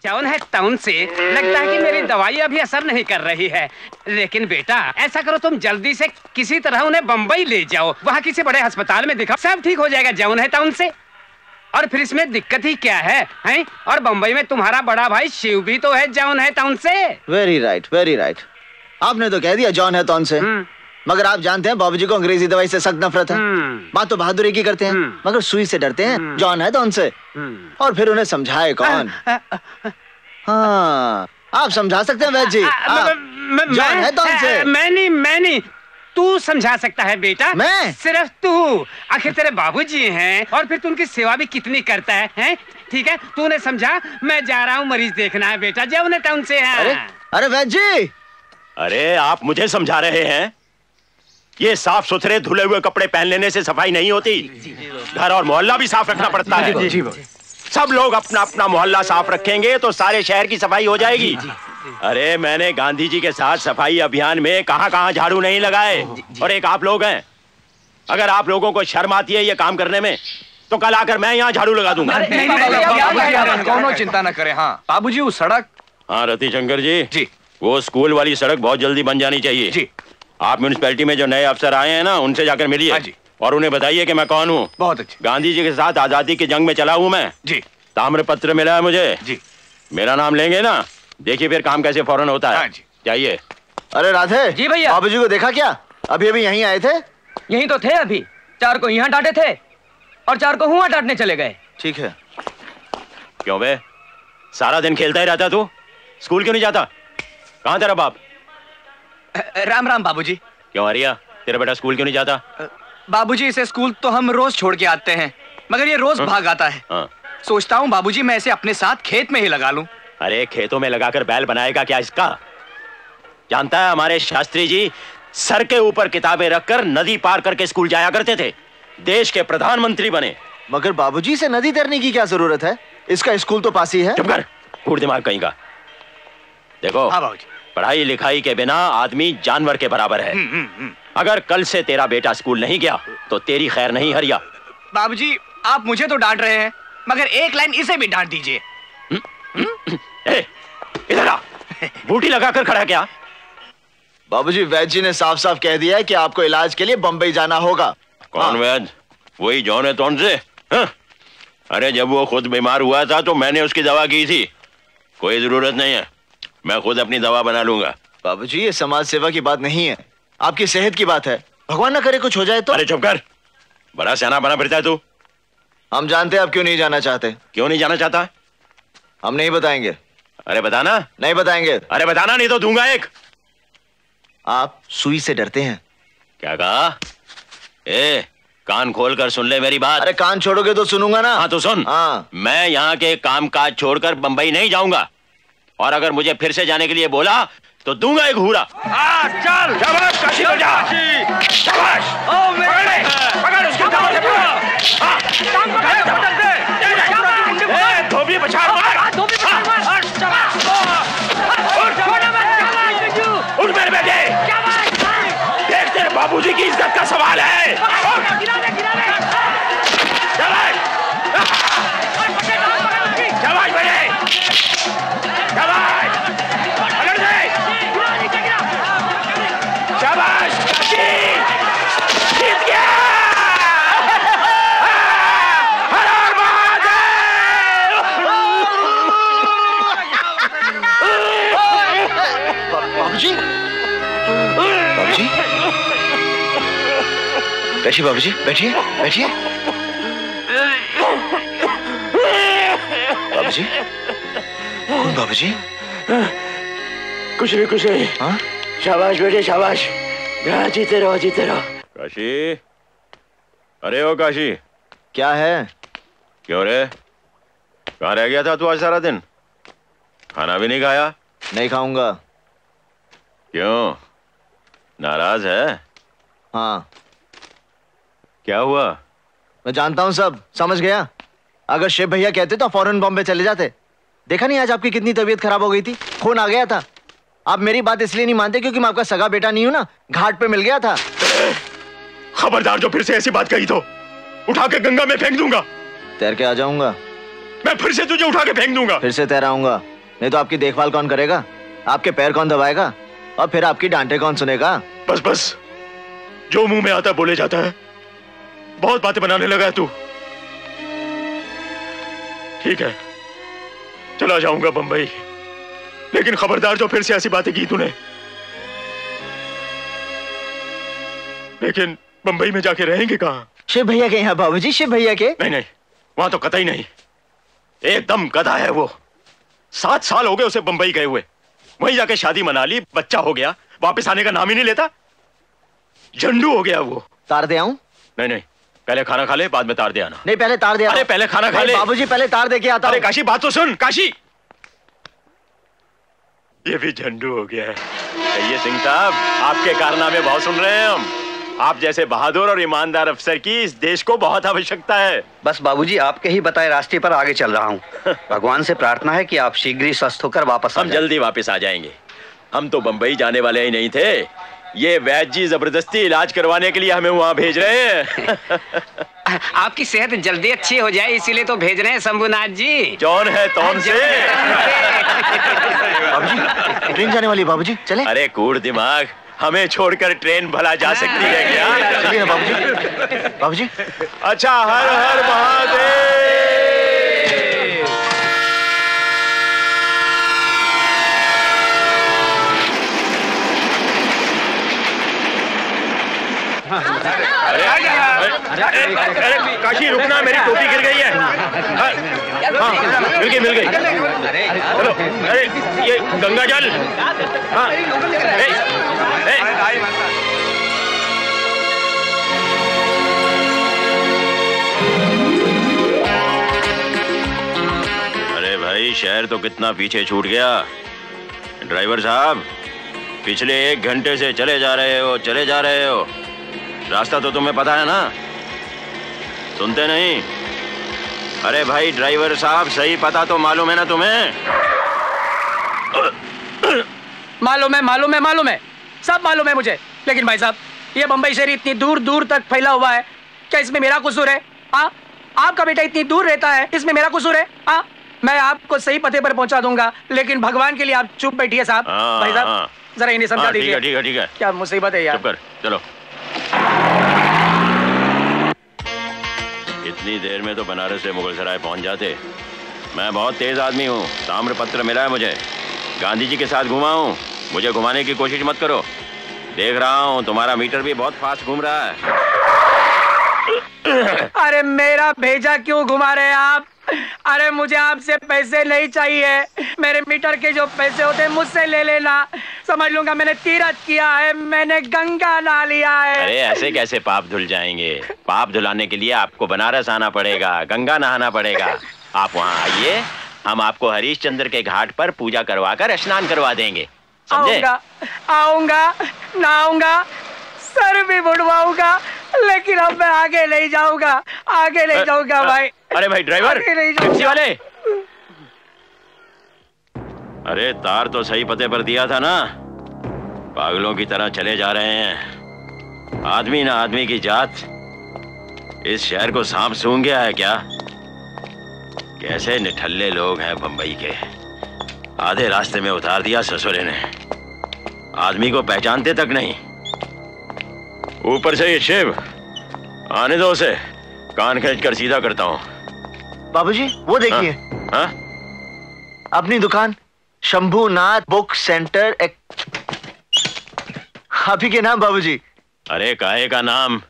Town है town से लगता है कि मेरी दवाई अभी असर नहीं कर रही है। लेकिन बेटा ऐसा करो, तुम जल्दी से किसी तरह उन्हें बम्बई ले जाओ, वहाँ किसी बड़े अस्पताल में दिखाओ, सब ठीक हो जाएगा टाउन है टाउन से। और फिर इसमें दिक्कत ही क्या है, हैं? और बम्बई में तुम्हारा बड़ा भाई शिव भी तो है जॉन है टाउन से। Very right, very right. आपने तो कह दिया जॉन है टाउन से, मगर आप जानते हैं बाबूजी को अंग्रेजी दवाई से सख्त नफरत है। माँ तो बहादुरी की करते हैं, मगर सुई से डरते हैं। जॉन है टाउन से। और फिर उन्हें समझाए कौन? हाँ, आप समझा सकते हैं वैद्य जी। जॉन है टाउन से। मैं नहीं, तू समझा सकता है बेटा। मैं? सिर्फ तू। आखिर तेरे बाबूजी हैं और फिर तू उनकी सेवा भी कितनी करता है? ठीक है, तू उन्हें समझा। मैं जा रहा हूँ, मरीज देखना है बेटा, जब उन्हें टाउन से है। अरे वैद्य जी, अरे आप मुझे समझा रहे हैं? ये साफ सुथरे धुले हुए कपड़े पहन लेने से सफाई नहीं होती। घर और मोहल्ला भी साफ रखना पड़ता है। सब लोग अपना अपना मोहल्ला साफ रखेंगे तो सारे शहर की सफाई हो जाएगी। अरे मैंने गांधी जी के साथ सफाई अभियान में कहां झाड़ू नहीं लगाए। और एक आप लोग हैं, अगर आप लोगों को शर्म आती है ये काम करने में तो कल आकर मैं यहाँ झाड़ू लगा दूंगा। कौनो चिंता न करें। हाँ बाबूजी, वो सड़क। हाँ रति शंकर जी, वो स्कूल वाली सड़क बहुत जल्दी बन जानी चाहिए जी। आप म्यूनिसिपैलिटी में जो नए अफसर आए हैं ना, उनसे जाकर मिलिए और उन्हें बताइए कि मैं कौन हूँ। बहुत अच्छी। गांधी जी के साथ आजादी की जंग में चला हूँ मैं जी। ताम्र पत्र मिला है मुझे जी। मेरा नाम लेंगे ना, देखिए फिर काम कैसे फौरन होता है। चाहिए। अरे राधे जी भैया। बाबूजी को देखा क्या? अभी अभी यहीं आए थे। यहीं तो थे अभी। 4 को यहाँ डांटे थे और 4 को हुआ डांटने चले गए। ठीक है। क्यों बे, सारा दिन खेलता ही रहता तू? स्कूल क्यों नहीं जाता? कहाँ तेरा बाप? राम राम बाबूजी। क्यों हरिया, तेरा बेटा स्कूल क्यों नहीं जाता? बाबूजी इसे स्कूल तो हम रोज छोड़ के आते हैं, मगर ये रोज भाग आता है। सोचता हूँ बाबूजी मैं इसे अपने साथ खेत में ही लगा लूं। अरे खेतों में लगाकर बैल बनाएगा क्या इसका? जानता है हमारे शास्त्री जी सर के ऊपर किताबें रखकर नदी पार करके स्कूल जाया करते थे, देश के प्रधानमंत्री बने। मगर बाबूजी से नदी तैरने की क्या जरूरत है? इसका स्कूल तो पास ही है। चुप कर, फूट दिमाग कहीं का। देखो हाँ बाबूजी, पढ़ाई लिखाई के बिना आदमी जानवर के बराबर है। अगर कल से तेरा बेटा स्कूल नहीं गया तो तेरी खैर नहीं हरिया। बाबूजी आप मुझे तो डांट रहे हैं, मगर एक लाइन इसे भी डांट दीजिए। इधर आ, बूटी लगाकर खड़ा क्या? बाबूजी वैद्य जी ने साफ साफ कह दिया है कि आपको इलाज के लिए बम्बई जाना होगा। कौन वैद्य? वही जॉन है टाउन से? अरे जब वो खुद बीमार हुआ था तो मैंने उसकी दवा की थी। कोई जरूरत नहीं है, मैं खुद अपनी दवा बना लूंगा। बाबूजी ये समाज सेवा की बात नहीं है, आपकी सेहत की बात है। भगवान ना करे कुछ हो जाए तो। अरे चुप कर, बड़ा सियाना बना फिरता है तू। हम जानते हैं आप क्यों नहीं जाना चाहते। क्यों नहीं जाना चाहता? हम नहीं बताएंगे। अरे बताना। नहीं बताएंगे। अरे बताना नहीं तो दूंगा एक। आप सुई से डरते हैं। क्या कहा? कान खोल कर सुन ले मेरी बात। अरे कान छोड़ोगे तो सुनूंगा ना। हाँ तो सुन। हाँ। मैं यहाँ के काम काज छोड़कर बंबई नहीं जाऊंगा, और अगर मुझे फिर से जाने के लिए बोला तो दूंगा एक घूरा। चल शाबाश काशी बजा। शाबाश। पकड़ उसको, धोबी पछाड़ मार। उठ मेरे बेटे, देख तेरे बाबूजी की इज्जत का सवाल है। शाबाश बेटे, शाबाश। पकड़ दे। शाबाश काशी, जीत गया। हर हर महादेव। बाबूजी, बाबूजी, बैठिए बाबूजी, बैठिए बैठिए। बाबूजी, बाबूजी, कुछ नहीं। हाँ? शाबाश बेटे शाबाश, जीते रहो जीते रहो। काशी, अरे ओ काशी। क्या है? क्यों रे, कहाँ रह गया था तू आज सारा दिन? खाना भी नहीं खाया? नहीं खाऊंगा। क्यों, नाराज है? हाँ। क्या हुआ? मैं जानता हूँ सब, समझ गया। अगर शिव भैया कहते तो फौरन बॉम्बे चले जाते। देखा नहीं आज आपकी कितनी तबीयत खराब हो गई थी, खून आ गया था। आप मेरी बात इसलिए नहीं मानते क्योंकि मैं आपका सगा बेटा नहीं हूं ना, घाट पे मिल गया था। खबरदार जो फिर से ऐसी बात कही तो उठा के गंगा में फेंक दूंगा। तैर के आ जाऊंगा। मैं फिर से तुझे उठा के फेंक दूंगा। फिर से तैराऊंगा। नहीं तो आपकी देखभाल कौन करेगा, आपके पैर कौन दबाएगा, और फिर आपकी डांटे कौन सुनेगा? बस बस, जो मुंह में आता है बोले जाता है। बहुत बातें बनाने लगा है तू। ठीक है, चला जाऊंगा बंबई, लेकिन खबरदार जो फिर से ऐसी बातें की तूने। लेकिन बंबई में जाके रहेंगे कहाँ? शिव भैया के यहाँ बाबूजी, शिव भैया के। नहीं नहीं, वहां तो कतई नहीं। एकदम गधा है वो। 7 साल हो गए उसे बंबई गए हुए। वहीं जाके शादी मना ली, बच्चा हो गया, वापस आने का नाम ही नहीं लेता। झंडू हो गया वो। तार दे आऊं? नहीं नहीं, पहले खाना खा ले, बाद में तार दे आना। नहीं, पहले तार दे। अरे पहले खाना खा ले बाबूजी, पहले तार दे के आता हूं। अरे काशी, बात तो सुन। काशी, ये भी झंडू हो गया है। ये सिंह साहब, आपके कारनामे बहुत सुन रहे हैं हम। आप जैसे बहादुर और ईमानदार अफसर की इस देश को बहुत आवश्यकता है। बस बाबूजी, आपके ही बताए रास्ते पर आगे चल रहा हूँ। भगवान से प्रार्थना है कि आप शीघ्र ही स्वस्थ होकर वापस आ हम जाएं। जल्दी वापस आ जाएंगे। हम तो बंबई जाने वाले ही नहीं थे। ये वैद्य जी जबरदस्ती इलाज करवाने के लिए हमें वहाँ भेज रहे हैं। आपकी सेहत जल्दी अच्छी हो जाए इसीलिए तो भेज रहे हैं शंभुनाथ जी। जौन है तौन से। बाबूजी, ट्रेन जाने वाली है बाबूजी, चले। अरे कूड़ दिमाग, हमें छोड़कर ट्रेन भला जा सकती है क्या? चलिए ना बाबूजी। बाबूजी, अच्छा, हर हर महादेव। अरे काशी, रुकना, मेरी टोपी गिर गई है। हाँ, मिल गई। चलो, अरे ये गंगा जल। हाँ, अरे भाई, शहर तो कितना पीछे छूट गया। ड्राइवर साहब, पिछले 1 घंटे से चले जा रहे हो। रास्ता तो तुम्हें पता है ना? सुनते नहीं? अरे भाई ड्राइवर साहब, सही पता तो मालूम है ना तुम्हें? मालूम है, सब मालूम है मुझे। लेकिन भाई साहब, ये बंबई शहर इतनी दूर दूर तक फैला हुआ है, क्या इसमें मेरा कसूर है? आपका बेटा इतनी दूर रहता है, इसमें मेरा कसूर है? मैं आपको सही पते पर पहुंचा दूंगा, लेकिन भगवान के लिए आप चुप बैठिए साहब। भाई साहब, जरा इन्हें समझा दीजिए। ठीक है। क्या मुसीबत है यार। चुप कर, चलो। इतनी देर में तो बनारस से मुगलसराय पहुंच जाते। मैं बहुत तेज आदमी हूँ, ताम्र पत्र मिला है मुझे। गांधी जी के साथ घुमा हूँ, मुझे घुमाने की कोशिश मत करो। देख रहा हूँ तुम्हारा मीटर भी बहुत फास्ट घूम रहा है। अरे मेरा भेजा क्यों घुमा रहे हैं आप? अरे मुझे आपसे पैसे नहीं चाहिए। मेरे मीटर के जो पैसे होते हैं मुझसे ले लेना। समझ लूंगा मैंने तीरथ किया है, मैंने गंगा नहा लिया है। अरे ऐसे कैसे पाप धुल जाएंगे? पाप धुलाने के लिए आपको बनारस आना पड़ेगा, गंगा नहाना पड़ेगा। आप वहाँ आइए, हम आपको हरीशचंद्र के घाट पर पूजा करवा कर स्नान करवा देंगे। समझे? आऊंगा, नहाऊंगा, सर भी बुड़वाऊंगा, लेकिन अब मैं आगे नहीं जाऊंगा भाई। अरे भाई ड्राइवर, टैक्सी वाले, अरे तार तो सही पते पर दिया था ना? पागलों की तरह चले जा रहे हैं। आदमी ना आदमी की जात। इस शहर को सांप सूंघ गया है क्या? कैसे निठल्ले लोग हैं बंबई के। आधे रास्ते में उतार दिया ससुरे ने, आदमी को पहचानते तक नहीं। ऊपर से ये शिव, आने दो उसे, कान खींच कर सीधा करता हूँ। बाबूजी वो देखिए। हाँ? अपनी दुकान शंभूनाथ बुक सेंटर आप ही के नाम बाबूजी। अरे काहे का नाम?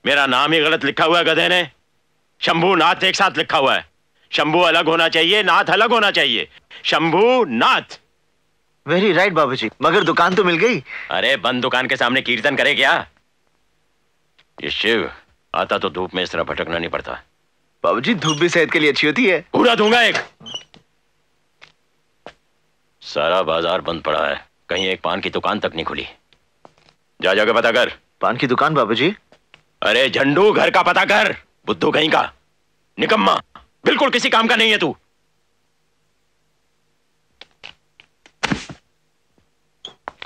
मेरा नाम ही गलत लिखा हुआ है गधे ने। शंभूनाथ एक साथ लिखा हुआ है। शंभू अलग होना चाहिए, नाथ अलग होना चाहिए। शंभूनाथ। वेरी राइट बाबूजी, मगर दुकान तो मिल गई। अरे बंद दुकान के सामने कीर्तन करे क्या? ये शिव आता तो धूप में इस तरह भटकना नहीं पड़ता। बाबूजी धूप भी सेहत के लिए अच्छी होती है। पूरा दूंगा एक। सारा बाजार बंद पड़ा है, कहीं एक पान की दुकान तक नहीं खुली। जा जाके पता कर। पान की दुकान बाबूजी? अरे झंडू, घर का पता कर। बुद्धू कहीं का, निकम्मा, बिल्कुल किसी काम का नहीं है तू।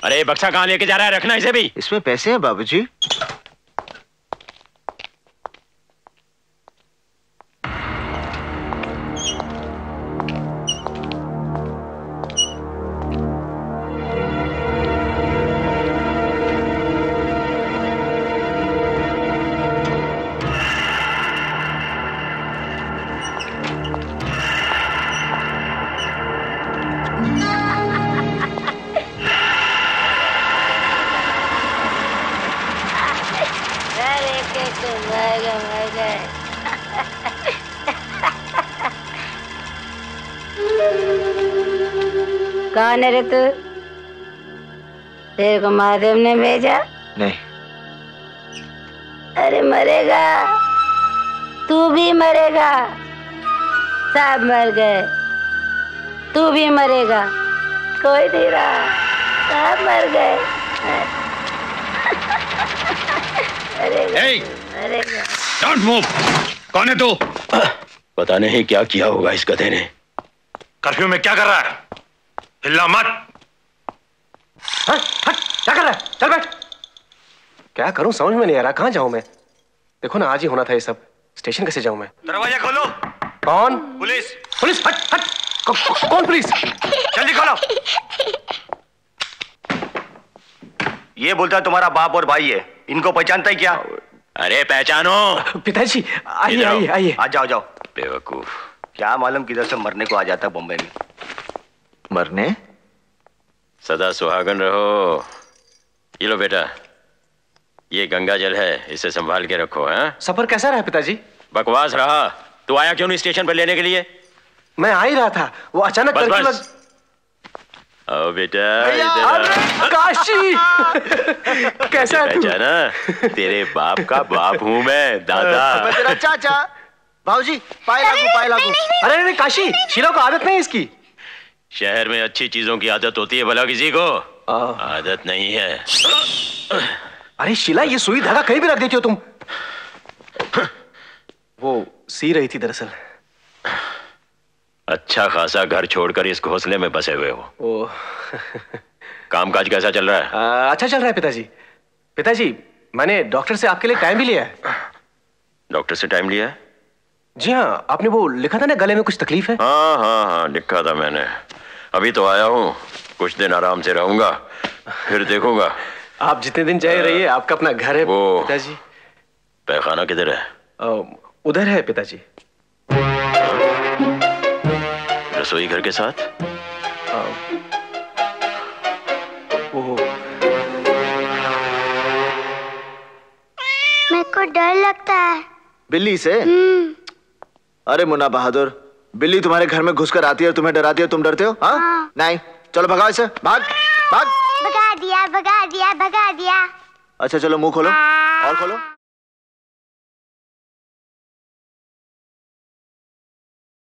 अरे बक्सा कहां लेके जा रहा है? रखना इसे भी। इसमें पैसे हैं बाबूजी। कौन है रे तू? तेरे को महादेव ने भेजा? नहीं। अरे मरेगा, तू भी मरेगा, सब मर गए, तू भी मरेगा, कोई नहीं रहा, सब मर गए। मरेगा। Don't move. कौन है तू? पता नहीं क्या किया होगा इस गधे ने। कर्फ्यू में क्या कर रहा है? हिलना मत। हट, क्या कर रहा है? चल बैठ। क्या करूं समझ में नहीं आ रहा, कहां जाऊं मैं? देखो ना, आज ही होना था ये सब। स्टेशन कैसे जाऊं मैं? दरवाजा खोलो। कौन? पुलिस। पुलिस? हट हट। कौन पुलिस? जल्दी खोलो। ये बोलता है तुम्हारा बाप और भाई है, इनको पहचानता है क्या? अरे पहचानो। पिताजी आइए आइए आइए। आ जाओ जाओ। बेवकूफ। क्या मालूम किधर से मरने को आ जाता है बम्बई में। मरने? सदा सुहागन रहो। ये लो बेटा, ये गंगा जल है, इसे संभाल के रखो। हैं? सफर कैसा रहा पिताजी? बकवास रहा। तू आया क्यों नहीं स्टेशन पर लेने के लिए? मैं आ ही रहा था, वो अचानक बस कर्फ्यू बस। आओ बेटा, इधर आओ। काशी कैसा है तू? पहचाना? तेरे बाप का बाप हूँ मैं, दादा। मैं तेरा चाचा। भाऊजी पाए लागू। अरे नहीं काशी, शीला को आदत नहीं इसकी। शहर में अच्छी चीजों की आदत होती है भला किसी को? आदत नहीं है। अरे शीला, ये सुई धागा कहीं भी रख देती हो तुम। वो सी रही थी दरअसल। अच्छा खासा घर छोड़कर इस घोंसले में बसे हुए हो। ओ कामकाज कैसा चल रहा है? अच्छा चल रहा है पिताजी। पिताजी, मैंने डॉक्टर से आपके लिए टाइम भी लिया है। डॉक्टर से टाइम लिया है? जी हाँ, आपने वो लिखा था ना गले में कुछ तकलीफ है। हाँ हाँ हाँ, लिखा था मैंने। अभी तो आया हूँ, कुछ दिन आराम से रहूंगा, फिर देखूंगा। आप जितने दिन चाहे रहिए, आपका अपना घर है वो पिताजी। पैखाना किधर है? उधर है पिताजी। रसोई घर के साथ? वो मेरे को डर लगता है। बिल्ली से? अरे मुन्ना बहादुर, बिल्ली तुम्हारे घर में घुसकर आती है और तुम्हें डराती है, तुम डरते हो? हाँ? नहीं, चलो भगाओ इसे। भाग भाग। भगा दिया भगा दिया भगा दिया। अच्छा चलो मुंह खोलो और खोलो।